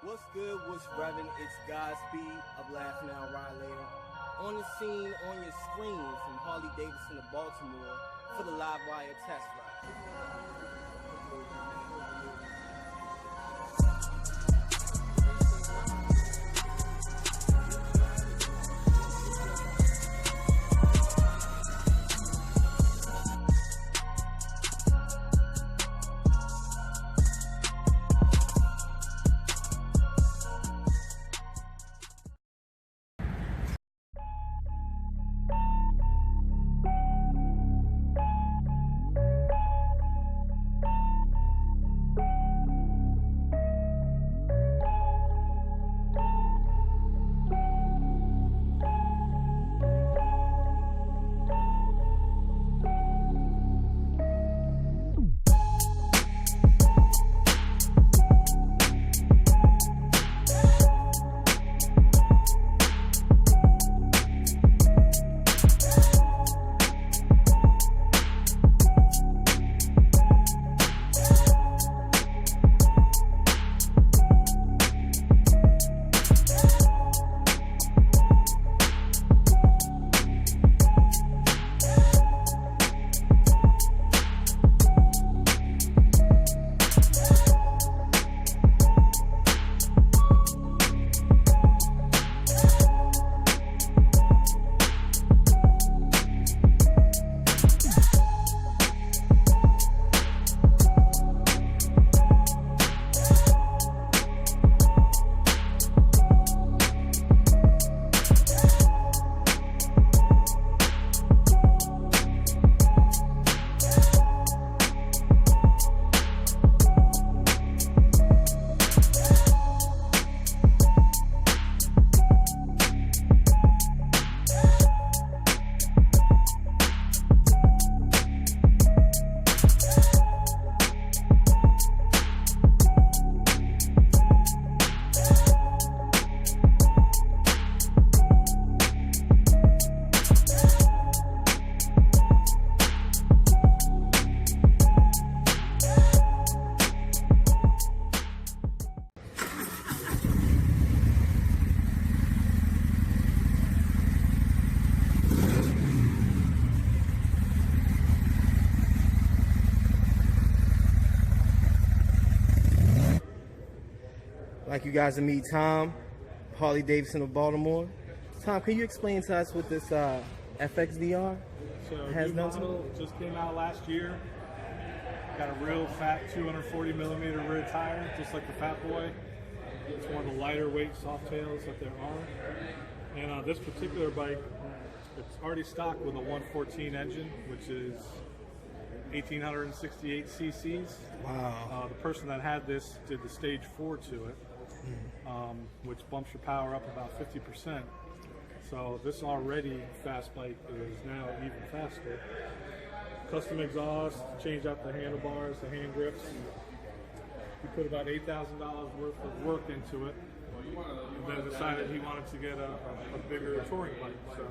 What's good, what's revving? It's Godspeed of Laugh Now, Ride Later. On the scene, on your screen from Harley Davidson of Baltimore for the Livewire test ride. I'd like you guys to meet Tom, Harley Davidson of Baltimore. Tom, can you explain to us what this FXDR has done to it? Just came out last year. Got a real fat 240 millimeter rear tire, just like the Fat Boy. It's one of the lighter weight soft tails that there are. And this particular bike, it's already stocked with a 114 engine, which is 1,868 cc's. Wow. The person that had this did the stage 4 to it, which bumps your power up about 50%. So this already fast bike is now even faster. Custom exhaust, change out the handlebars, the hand grips. We put about $8,000 worth of work into it, and then decided he wanted to get a bigger touring bike. So.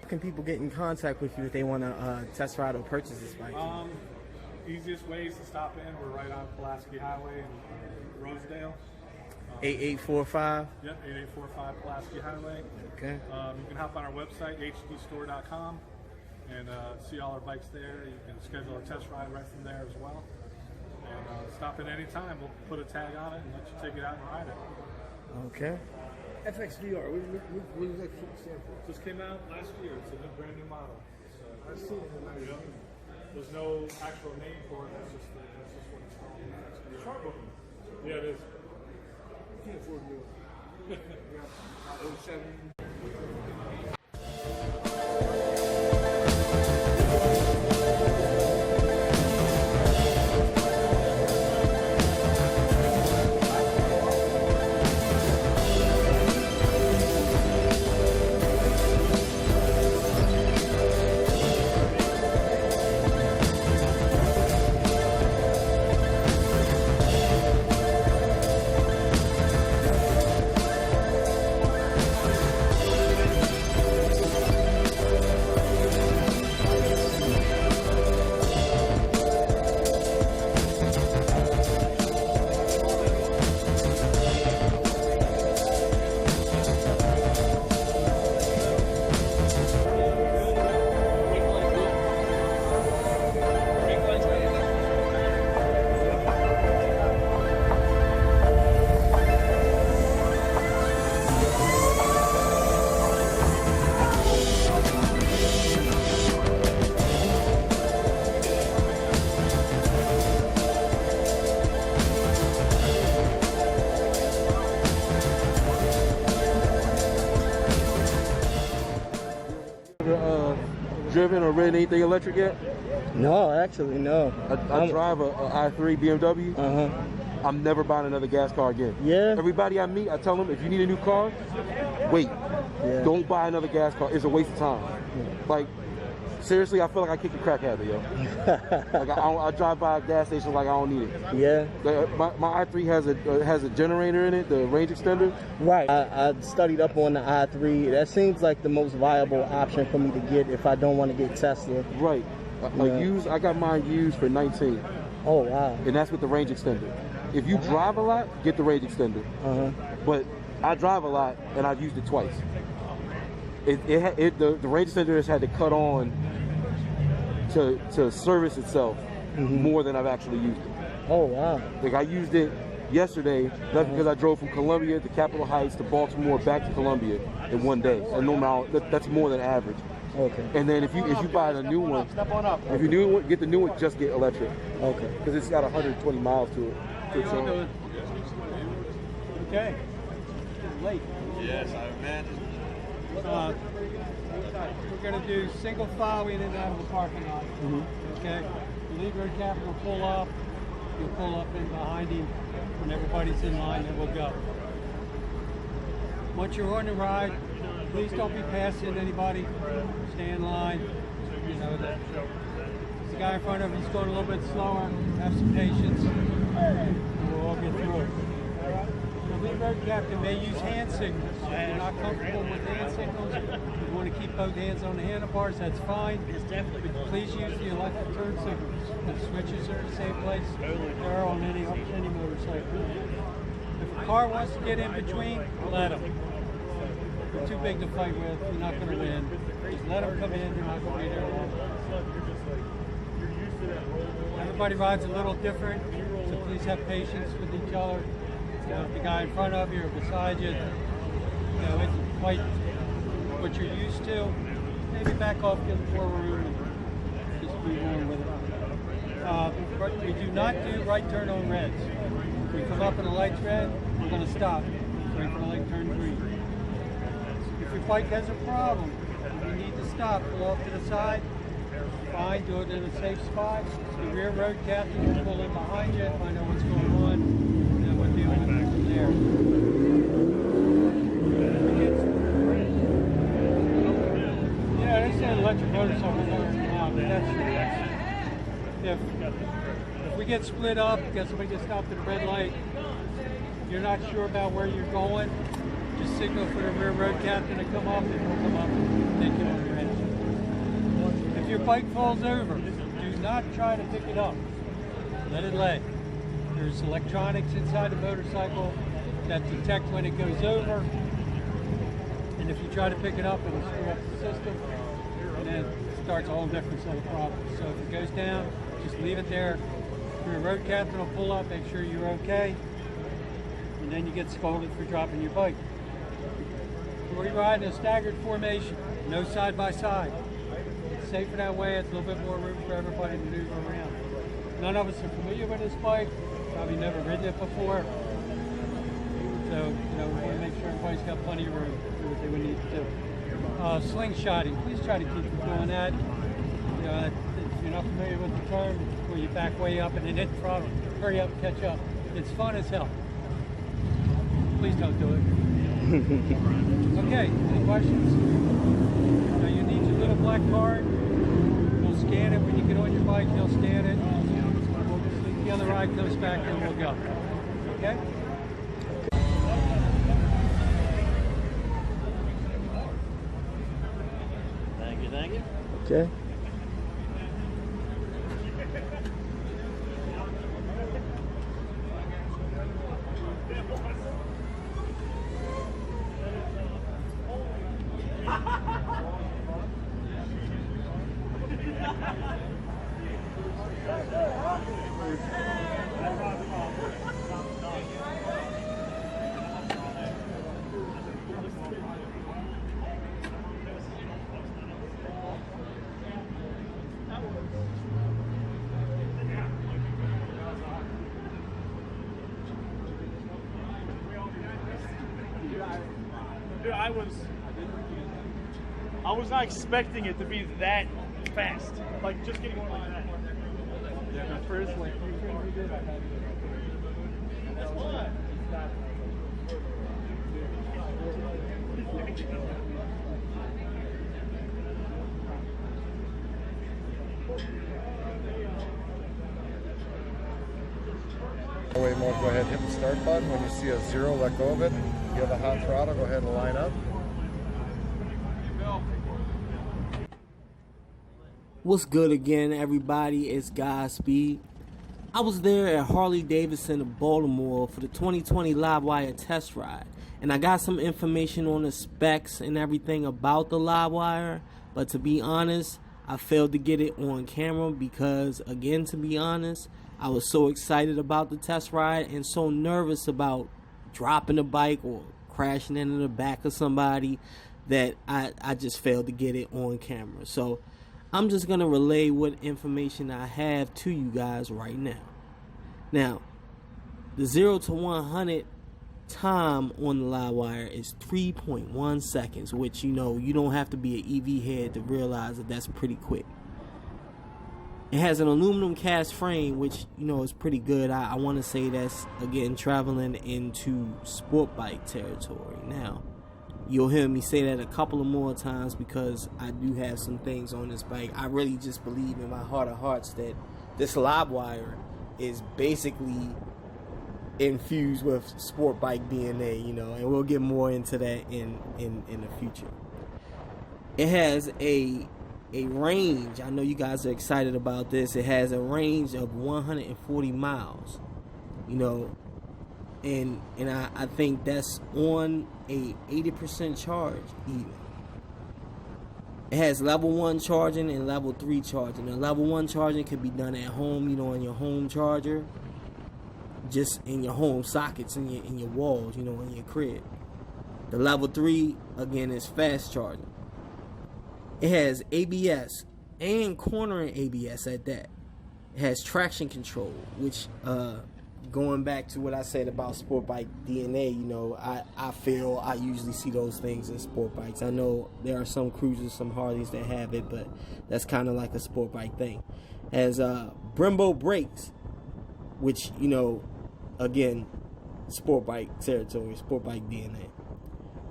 How can people get in contact with you if they want to test ride or purchase this bike? Easiest ways to stop in, we're right on Pulaski Highway in Rosedale. 8845? Yep, 8845 Pulaski Highway. Okay. You can hop on our website, hdstore.com, and see all our bikes there. You can schedule a test ride right from there as well. And stop in any time. We'll put a tag on it and let you take it out and ride it. Okay. FXDR, what does that stand for? Just came out last year. It's a brand new model. I've seen it. Yep. There's no actual name for it. That's just what it's called. Sharp. Yeah, it is. I can't afford it. Yeah. 07. driven or ridden anything electric yet? No, actually, no. I drive a i3 BMW. I'm never buying another gas car again. Yeah. Everybody I meet, I tell them, if you need a new car, wait. Yeah. Don't buy another gas car. It's a waste of time. Like, seriously, I feel like I kicked a crack habit, yo. Like I drive by a gas station like I don't need it. Yeah. My i3 has a generator in it, the range extender. Right. I studied up on the i3. That seems like the most viable option for me to get if I don't want to get Tesla. Right. I got mine used for 19. Oh wow. And that's with the range extender. If you drive a lot, get the range extender. But I drive a lot and I've used it twice. The range extender has had to cut on to service itself more than I've actually used it. Oh wow. Like I used it yesterday. That's because I drove from Columbia to Capitol Heights to Baltimore back to Columbia in one day. And that's more than average. Okay. And then if you buy a new one, if you get the new one, just get electric. Okay. Because it's got 120 miles to it. Okay. It's late. Yes, I imagine. We're going to do single file in and out of the parking lot. Okay. You leave road capital, pull up. You'll pull up in behind him. When everybody's in line, then we'll go. Once you're on the ride, please don't be passing anybody. Stay in line. You know that. The guy in front of you is going a little bit slower. Have some patience. And we'll all get through it. The lead road captain may use hand signals. If you're not comfortable with hand signals, you want to keep both hands on the handlebars, that's fine. But please use the electric turn signals. The switches are in the same place they are on any motorcycle. If a car wants to get in between, let them. They're too big to fight with. You're not going to win. Just let them come in. They're not going to be there long. Everybody rides a little different, so please have patience with each other. You know, if the guy in front of you or beside you, isn't quite what you're used to, maybe back off, get more room, and just move on with it. We do not do right turn on reds. If we come up and the light's red, we're going to stop. Wait for the light turn green. If your bike has a problem, you need to stop, pull off to the side. Fine, do it in a safe spot. The rear road captain will pull in behind you, find out what's going on, and then we'll deal with it from there. Yeah, they say electric motorcycles are out, but that's if we get split up, because somebody gets stopped at a red light, you're not sure about where you're going, just signal for the rear road captain to come up, and we'll come up and take you on the range. If your bike falls over, do not try to pick it up. Let it lay. There's electronics inside the motorcycle that detect when it goes over. And if you try to pick it up, it'll screw up the system. And then it starts a whole different set of problems. So if it goes down, just leave it there. Your road captain will pull up, make sure you're okay. And then you get scolded for dropping your bike. We're riding a staggered formation, no side by side. It's safer that way, it's a little bit more room for everybody to move around. None of us are familiar with this bike, probably never ridden it before. So, we want to make sure everybody's got plenty of room to do what they would need to do. Slingshotting, please try to keep from doing that. If you're not familiar with the term, where you back way up and then hit the throttle, hurry up, catch up. It's fun as hell. Please don't do it. Okay, any questions? Now you need your little black card. We'll scan it when you get on your bike. They'll scan it. We'll, the other ride comes back and we'll go. Okay? Thank you. Okay. I was not expecting it to be that fast. Like just getting one like that. Yeah, the first like few things we did, I had it. That's why. Way more, go ahead, hit the start button. When you see a 0, let go of it. You have a hot throttle, go ahead and line up. What's good again, everybody? It's Godspeed. I was there at Harley Davidson of Baltimore for the 2020 Livewire test ride, and I got some information on the specs and everything about the Livewire, but to be honest, I failed to get it on camera because, again, to be honest, I was so excited about the test ride and so nervous about dropping a bike or crashing into the back of somebody that I just failed to get it on camera. So I'm just going to relay what information I have to you guys right now. Now, the 0 to 100 time on the Livewire is 3.1 seconds, which, you know, you don't have to be an EV head to realize that that's pretty quick. It has an aluminum cast frame, which, you know, is pretty good. I want to say that's, again, traveling into sport bike territory. Now, you'll hear me say that a couple of more times because I do have some things on this bike. I really just believe in my heart of hearts that this Livewire is basically infused with sport bike DNA, you know, and we'll get more into that in the future. It has a range. I know you guys are excited about this. It has a range of 140 miles, you know, and I think that's on a 80% charge even. It has level 1 charging and level 3 charging. The level 1 charging can be done at home, you know, on your home charger, just in your home sockets, in your walls, you know, in your crib. The level 3, again, is fast charging. It has ABS and cornering ABS at that. It has traction control, which, going back to what I said about sport bike DNA, you know, I feel I usually see those things in sport bikes. I know there are some cruisers, some Harleys that have it, but that's kind of like a sport bike thing. It has Brembo brakes, which, you know, again, sport bike territory, sport bike DNA.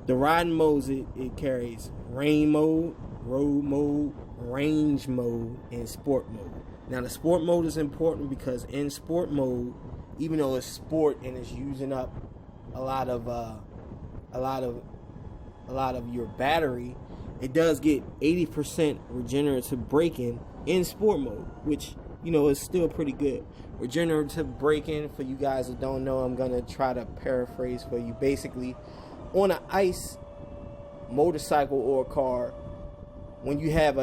The riding modes it carries: rain mode, road mode, range mode, and sport mode. Now the sport mode is important because in sport mode, even though it's sport and it's using up a lot of your battery, it does get 80% regenerative braking in sport mode, which, you know, is still pretty good. Regenerative braking, for you guys that don't know, I'm gonna try to paraphrase for you. Basically, on an ice motorcycle or a car, when you have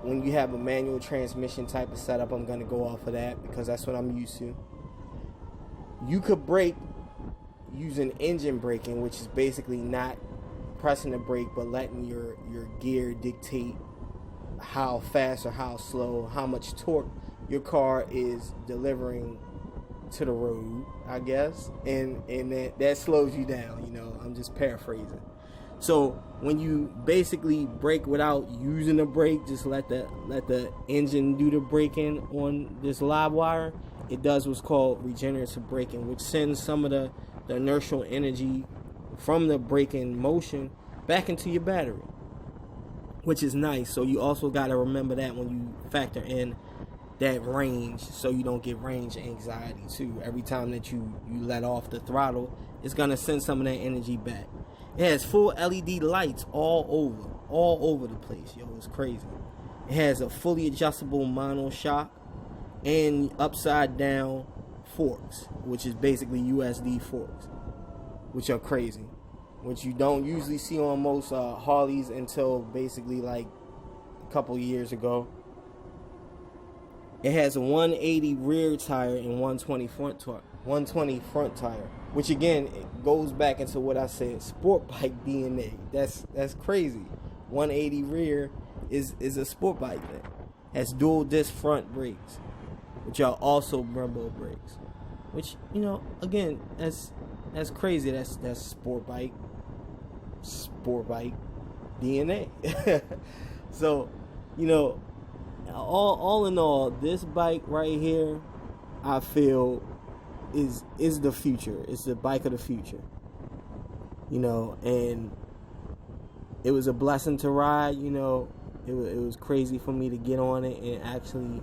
when you have a manual transmission type of setup, I'm going to go off of that because that's what I'm used to. You could brake using engine braking, which is basically not pressing the brake but letting your gear dictate how fast or how slow, how much torque your car is delivering to the road, I guess, and that slows you down, you know. I'm just paraphrasing. So when you basically brake without using the brake, just let the engine do the braking on this Livewire, it does what's called regenerative braking, which sends some of the inertial energy from the braking motion back into your battery, which is nice. So you also got to remember that when you factor in that range, so you don't get range anxiety too. Every time that you let off the throttle, it's going to send some of that energy back. It has full LED lights all over the place, yo. It's crazy. It has a fully adjustable mono shock and upside down forks, which is basically USD forks, which are crazy, which you don't usually see on most Harleys until basically like a couple years ago. It has a 180 rear tire and 120 front tire, which again, it goes back into what I said, sport bike DNA. That's crazy. 180 rear is a sport bike thing. Has dual disc front brakes, which are also Brembo brakes. Which, you know, again, that's crazy. That's sport bike DNA. So You know, all in all, this bike right here, I feel is the future. It's the bike of the future. You know, and it was a blessing to ride. You know, it was crazy for me to get on it and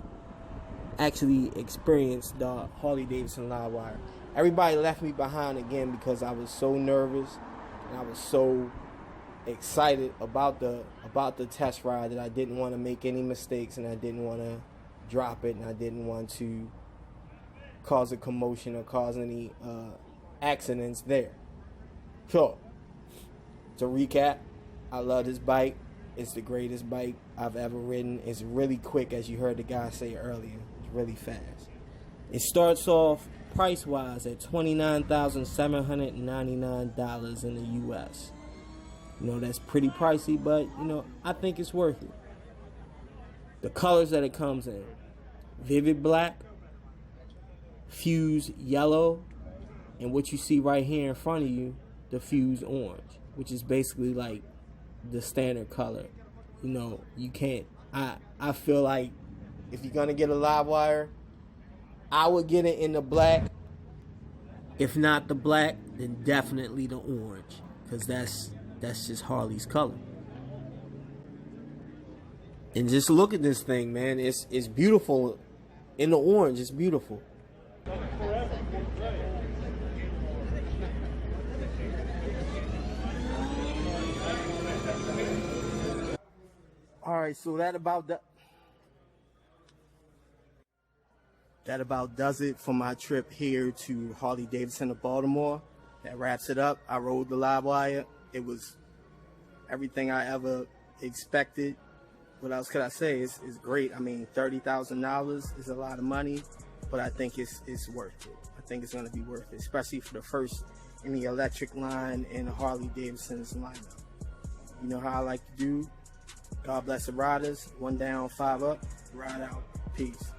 actually experience the Harley Davidson Livewire. Everybody left me behind again because I was so nervous and I was so excited about the test ride that I didn't want to make any mistakes, and I didn't want to drop it, and I didn't want to cause a commotion or cause any accidents there. So, to recap, I love this bike. It's the greatest bike I've ever ridden. It's really quick, as you heard the guy say earlier. It's really fast. It starts off price-wise at $29,799 in the U.S. You know, that's pretty pricey, but, you know, I think it's worth it. The colors that it comes in: vivid black, fused yellow, and what you see right here in front of you, the fused orange, which is basically like the standard color. You know, you can't, I feel like if you're going to get a Livewire, I would get it in the black. If not the black, then definitely the orange, because that's just Harley's color. And just look at this thing, man. It's beautiful in the orange. It's beautiful. All right, so that about does it for my trip here to Harley Davidson of Baltimore. That wraps it up. I rode the Livewire. It was everything I ever expected. What else could I say? It's great. I mean, $30,000 is a lot of money, but I think it's worth it. I think it's going to be worth it, especially for the first in the electric line in Harley Davidson's lineup. You know how I like to do. God bless the riders. 1 down, 5 up. Ride out. Peace.